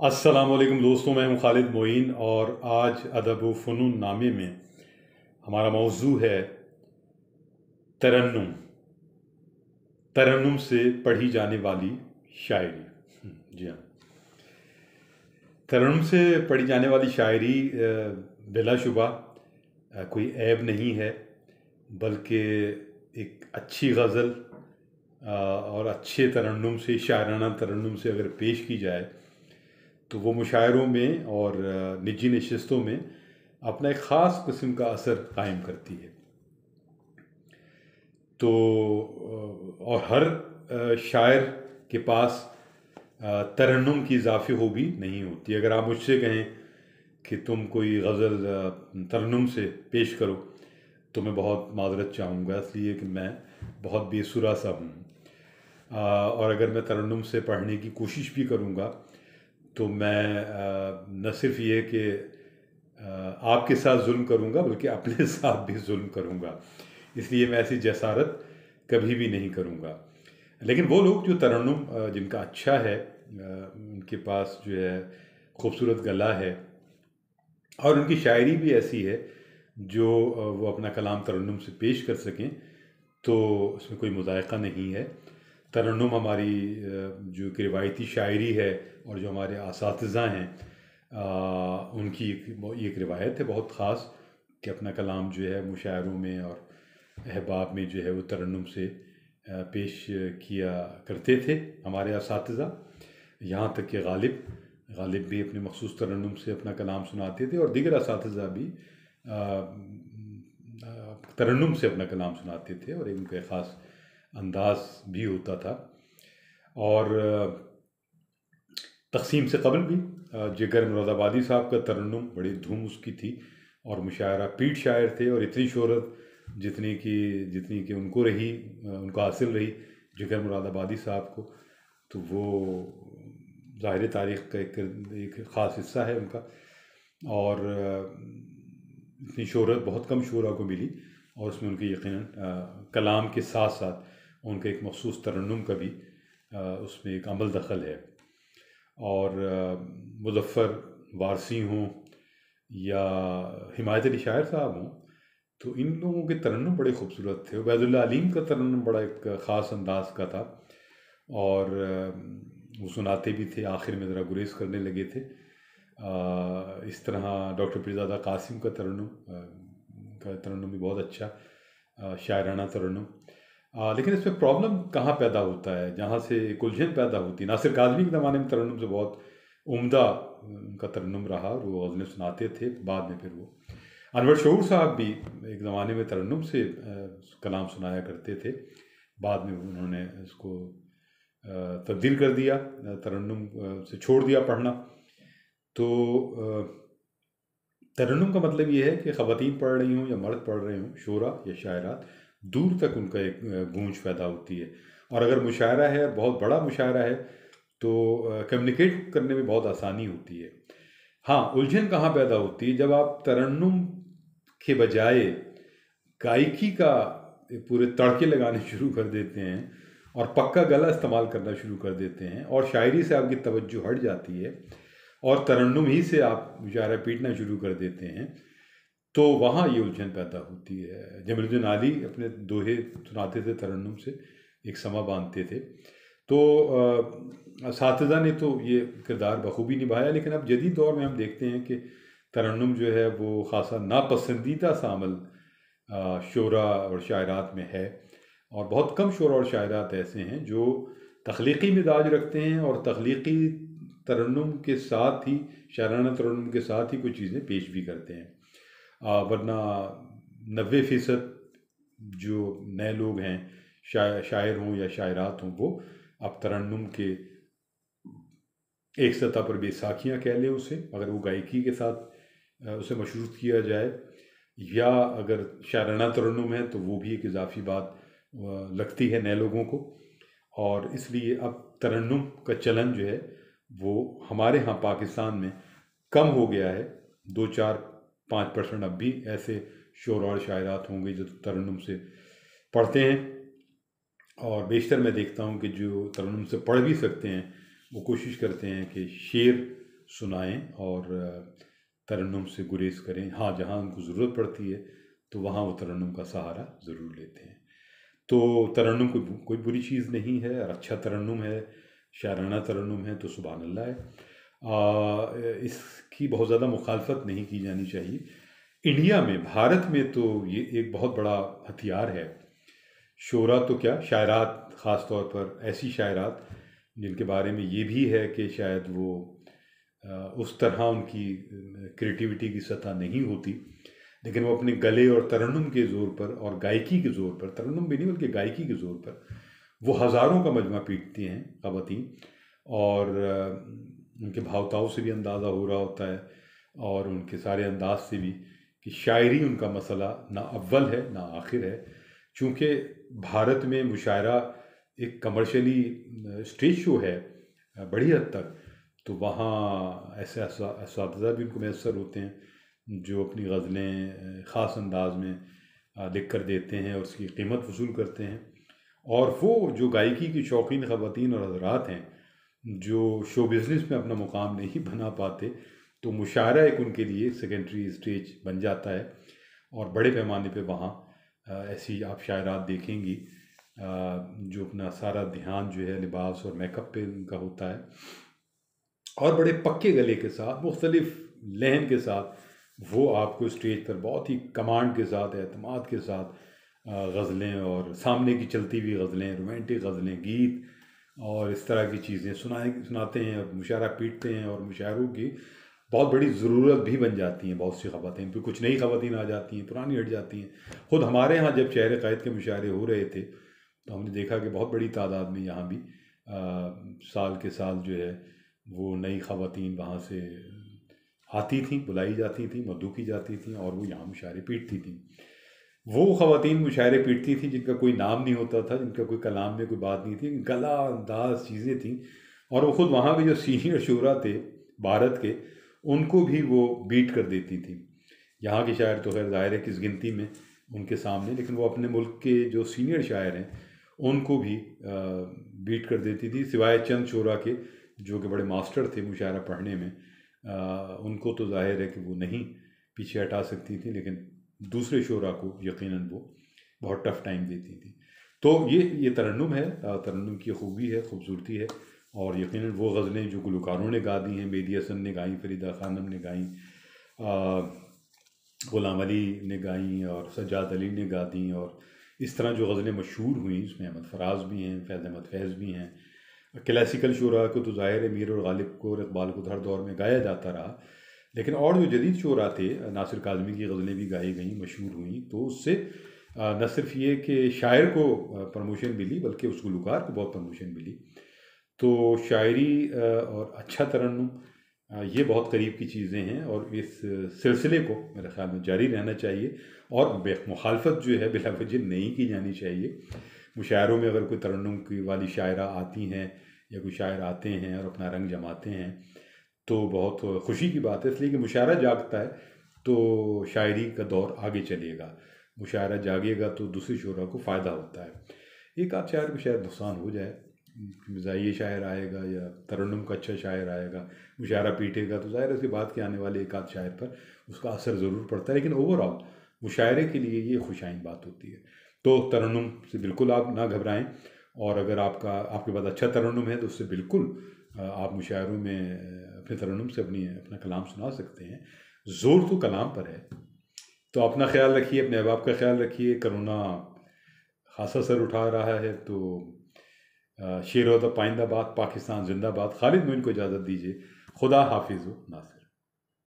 السلام علیکم دوستوں، میں ہوں خالد معین اور آج ادب و فنون نامے میں ہمارا موضوع ہے ترنم ترنم سے پڑھی جانے والی شاعری۔ جی ہاں، ترنم سے پڑھی جانے والی شاعری بلا شبہ کوئی عیب نہیں ہے، بلکہ ایک اچھی غزل اور اچھے ترنم سے، شاعرانہ ترنم سے اگر پیش کی جائے تو وہ مشاعروں میں اور نجی نشستوں میں اپنا ایک خاص قسم کا اثر قائم کرتی ہے۔ تو اور ہر شاعر کے پاس ترنم کی اضافی خوبی نہیں ہوتی۔ اگر آپ مجھ سے کہیں کہ تم کوئی غزل ترنم سے پیش کرو تو میں بہت معذرت چاہوں گا، اس لیے کہ میں بہت بے سرا سا ہوں، اور اگر میں ترنم سے پڑھنے کی کوشش بھی کروں گا تو میں نہ صرف یہ کہ آپ کے ساتھ ظلم کروں گا بلکہ اپنے ساتھ بھی ظلم کروں گا، اس لیے میں ایسی جسارت کبھی بھی نہیں کروں گا۔ لیکن وہ لوگ جو ترنم جن کا اچھا ہے، ان کے پاس جو ہے خوبصورت گلا ہے اور ان کی شاعری بھی ایسی ہے جو وہ اپنا کلام ترنم سے پیش کر سکیں، تو اس میں کوئی مضائقہ نہیں ہے۔ ترنم ہماری جو کہ روایتی شاعری ہے اور جو ہمارے اساتذہ ہیں ان کی ایک روایت ہے بہت خاص کہ اپنا کلام جو ہے مشاعروں میں اور احباب میں جو ہے وہ ترنم سے پیش کیا کرتے تھے ہمارے اساتذہ، یہاں تک کہ غالب بھی اپنے مخصوص ترنم سے اپنا کلام سناتے تھے اور دیگر اساتذہ بھی ترنم سے اپنا کلام سناتے تھے، اور ان کا خاص انداز بھی ہوتا تھا۔ اور تقسیم سے قبل بھی جگر مراد آبادی صاحب کا ترنم بڑی دھوم اس کی تھی، اور مشاعرہ پیٹ شاعر تھے، اور اتنی شہرت جتنی کہ ان کو حاصل رہی جگر مراد آبادی صاحب کو، تو وہ ظاہر تاریخ کا ایک خاص حصہ ہے ان کا۔ اور اتنی شہرت بہت کم شعراء کو ملی، اور اس میں ان کے یقیناً کلام کے ساتھ ساتھ ان کا ایک مخصوص ترنم کا بھی اس میں ایک عمل دخل ہے۔ اور مظفر وارثی ہوں یا حمایت علی شاعر صاحب ہوں، تو ان لوگوں کے ترنم بڑے خوبصورت تھے۔ عبید اللہ علیم کا ترنم بڑا ایک خاص انداز کا تھا، اور وہ سناتے بھی تھے، آخر میں ذرا گریز کرنے لگے تھے۔ اس طرح ڈاکٹر پیرزادہ قاسم کا ترنم بھی بہت اچھا شاعرانہ ترنم۔ لیکن اس میں پرابلم کہاں پیدا ہوتا ہے، جہاں سے ایک الجھن پیدا ہوتی ہے۔ ناصر کاظمی کے زمانے میں ترنم سے بہت عمدہ ان کا ترنم رہا، اور وہ غزلیں سناتے تھے۔ بعد میں پھر وہ انور شعور صاحب بھی ایک زمانے میں ترنم سے کلام سنایا کرتے تھے، بعد میں انہوں نے اس کو تبدیل کر دیا، ترنم سے چھوڑ دیا پڑھنا۔ تو ترنم کا مطلب یہ ہے کہ خواتین پڑھ رہی ہوں یا مرد پڑھ رہے ہوں، شعراء یا شاعرات، دور تک ان کا ایک گونج پیدا ہوتی ہے، اور اگر مشاعرہ ہے اور بہت بڑا مشاعرہ ہے تو کمیونیکیٹ کرنے میں بہت آسانی ہوتی ہے۔ ہاں، الجھن کہاں پیدا ہوتی ہے، جب آپ ترنم کے بجائے گائیکی کا پورے تڑکے لگانے شروع کر دیتے ہیں اور پکا گلا استعمال کرنا شروع کر دیتے ہیں، اور شاعری سے آپ کی توجہ ہٹ جاتی ہے اور ترنم ہی سے آپ مشاعرہ پیٹنا شروع کر دیتے ہیں، تو وہاں یہ الجھن پیدا ہوتی ہے۔ جمیل الدین عالی اپنے دوہے سناتے تھے ترنم سے، ایک سما باندھتے تھے۔ تو اساتذہ نے تو یہ کردار بخوبی نبھایا، لیکن اب جدید دور میں ہم دیکھتے ہیں کہ ترنم جو ہے وہ خاصا ناپسندیدہ سا عمل شعراء اور شاعرات میں ہے، اور بہت کم شعراء اور شاعرات ایسے ہیں جو تخلیقی مزاج رکھتے ہیں اور تخلیقی ترنم کے ساتھ ہی، شاعرانہ ترنم کے ساتھ ہی کچھ چیزیں پیش بھی کرتے ہیں۔ ورنہ 90% جو نئے لوگ ہیں، شاعر ہوں یا شاعرات ہوں، وہ اب ترنم کے ایک سطح پر بیساکھیاں کہہ لیں اسے، اگر وہ گائیکی کے ساتھ اسے مشروط کیا جائے، یا اگر شاعرانہ ترنم ہے تو وہ بھی ایک اضافی بات لگتی ہے نئے لوگوں کو۔ اور اس لیے اب ترنم کا چلن جو ہے وہ ہمارے ہاں پاکستان میں کم ہو گیا ہے۔ 2-4-5% اب بھی ایسے شعراء اور شاعرات ہوں گے جو ترنم سے پڑھتے ہیں، اور بیشتر میں دیکھتا ہوں کہ جو ترنم سے پڑھ بھی سکتے ہیں وہ کوشش کرتے ہیں کہ شعر سنائیں اور ترنم سے گریز کریں. ہاں جہاں ان کو ضرورت پڑتی ہے تو وہاں وہ ترنم کا سہارا ضرور لیتے ہیں. تو ترنم کوئی بری چیز نہیں ہے، اور اچھا ترنم ہے، شاعرانہ ترنم ہے تو سبحان اللہ ہے. اس کی بہت زیادہ مخالفت نہیں کی جانی چاہیے. انڈیا میں، بھارت میں تو یہ ایک بہت بڑا ہتھیار ہے. شعرا تو کیا، شاعرات، خاص طور پر ایسی شاعرات جن کے بارے میں یہ بھی ہے کہ شاید وہ اس طرح ان کی کریٹیوٹی کی سطح نہیں ہوتی، لیکن وہ اپنے گلے اور ترنم کے زور پر اور گائکی کے زور پر، ترنم بھی نہیں بلکہ گائکی کے زور پر، وہ ہزاروں کا مجمع پیٹتی ہیں خواتین. اور ان کے بھاؤتاؤ سے بھی اندازہ ہو رہا ہوتا ہے، اور ان کے سارے انداز سے بھی، کہ شاعری ان کا مسئلہ نہ اول ہے نہ آخر ہے. چونکہ بھارت میں مشاعرہ ایک کمرشلی اسٹیج شو ہے بڑی حد تک، تو وہاں ایسے اساتذہ بھی ان کو میسر ہوتے ہیں جو اپنی غزلیں خاص انداز میں لکھ کر دیتے ہیں اور اس کی قیمت وصول کرتے ہیں. اور وہ جو گائکی کی شوقین خواتین اور حضرات ہیں جو شو بزنس میں اپنا مقام نہیں بنا پاتے، تو مشاعرہ ایک ان کے لیے سیکنڈری اسٹیج بن جاتا ہے. اور بڑے پیمانے پہ وہاں ایسی آپ شاعرات دیکھیں گی جو اپنا سارا دھیان جو ہے لباس اور میک اپ پہ ان کا ہوتا ہے، اور بڑے پکے گلے کے ساتھ، مختلف لہن کے ساتھ وہ آپ کو اسٹیج پر بہت ہی کمانڈ کے ساتھ، اعتماد کے ساتھ غزلیں اور سامنے کی چلتی ہوئی غزلیں، رومانٹک غزلیں، گیت اور اس طرح کی چیزیں سناتے ہیں اور مشاعرہ پیٹتے ہیں. اور مشاعروں کی بہت بڑی ضرورت بھی بن جاتی ہیں بہت سی خواتین پہ. کچھ نئی خواتین آ جاتی ہیں، پرانی ہٹ جاتی ہیں. خود ہمارے ہاں جب شعر قائد کے مشاعرے ہو رہے تھے تو ہم نے دیکھا کہ بہت بڑی تعداد میں یہاں بھی سال کے سال جو ہے وہ نئی خواتین وہاں سے آتی تھیں، بلائی جاتی تھیں، مدعو کی جاتی تھیں، اور وہ یہاں مشاعرے پیٹتی تھیں. وہ خواتین مشاعرے پیٹتی تھیں جن کا کوئی نام نہیں ہوتا تھا، جن کا کوئی کلام میں کوئی بات نہیں تھی، گلا انداز چیزیں تھیں. اور وہ خود وہاں کے جو سینئر شعراء تھے بھارت کے، ان کو بھی وہ بیٹ کر دیتی تھیں. یہاں کے شاعر تو خیر ظاہر ہے کس گنتی میں ان کے سامنے، لیکن وہ اپنے ملک کے جو سینئر شاعر ہیں ان کو بھی بیٹ کر دیتی تھی. سوائے چند شعراء کے جو کہ بڑے ماسٹر تھے مشاعرہ پڑھنے میں، ان کو تو ظاہر ہے کہ وہ نہیں پیچھے ہٹا سکتی تھیں، لیکن دوسرے شعراء کو یقیناً وہ بہت ٹف ٹائم دیتی تھیں. تو یہ ترنم ہے، ترنم کی خوبی ہے، خوبصورتی ہے. اور یقیناً وہ غزلیں جو گلوکاروں نے گا دی ہیں، مہدی حسن نے گائیں، فریدہ خانم نے گائیں، غلام علی نے گائیں، اور سجاد علی نے گا دیں. اور اس طرح جو غزلیں مشہور ہوئیں اس میں احمد فراز بھی ہیں، فیض احمد فیض بھی ہیں. کلاسیکل شعراء کو تو ظاہر ہے میر اور غالب کو اور اقبال کو ہر دور میں گایا جاتا رہا، لیکن اور جو جدید شعراء تھے، ناصر کاظمی کی غزلیں بھی گائی گئیں، مشہور ہوئیں. تو اس سے نہ صرف یہ کہ شاعر کو پروموشن ملی بلکہ اس گلوکار کو بہت پروموشن ملی. تو شاعری اور اچھا ترنم یہ بہت قریب کی چیزیں ہیں، اور اس سلسلے کو میرے خیال میں جاری رہنا چاہیے، اور مخالفت جو ہے بلا وجہ نہیں کی جانی چاہیے. مشاعروں میں اگر کوئی ترنم کی والی شاعرہ آتی ہیں یا کوئی شاعر آتے ہیں اور اپنا رنگ جماتے ہیں تو بہت خوشی کی بات ہے، اس لیے کہ مشاعرہ جاگتا ہے تو شاعری کا دور آگے چلے گا. مشاعرہ جاگے گا تو دوسرے شعراء کو فائدہ ہوتا ہے. ایک آدھ شاعر کو شاید نقصان ہو جائے، مزاحیہ شاعر آئے گا یا ترنم کا اچھا شاعر آئے گا، مشاعرہ پیٹے گا، تو ظاہر ہے اس کے بعد کے آنے والے ایک آدھ شاعر پر اس کا اثر ضرور پڑتا ہے، لیکن اوور آل مشاعرے کے لیے یہ خوشائن بات ہوتی ہے. تو ترنم سے بالکل آپ نہ گھبرائیں، اور اگر آپ کے پاس اچھا ترنم ہے تو اس سے بالکل آپ مشاعروں میں اپنے ترنم سے اپنا کلام سنا سکتے ہیں. زور تو کلام پر ہے. تو اپنا خیال رکھیے، اپنے احباب کا خیال رکھیے. کرونا خاصا سر اٹھا رہا ہے، تو شیر و پائندہ باد، پاکستان زندہ باد. خالد معین کو اجازت دیجیے. خدا حافظ و ناصر.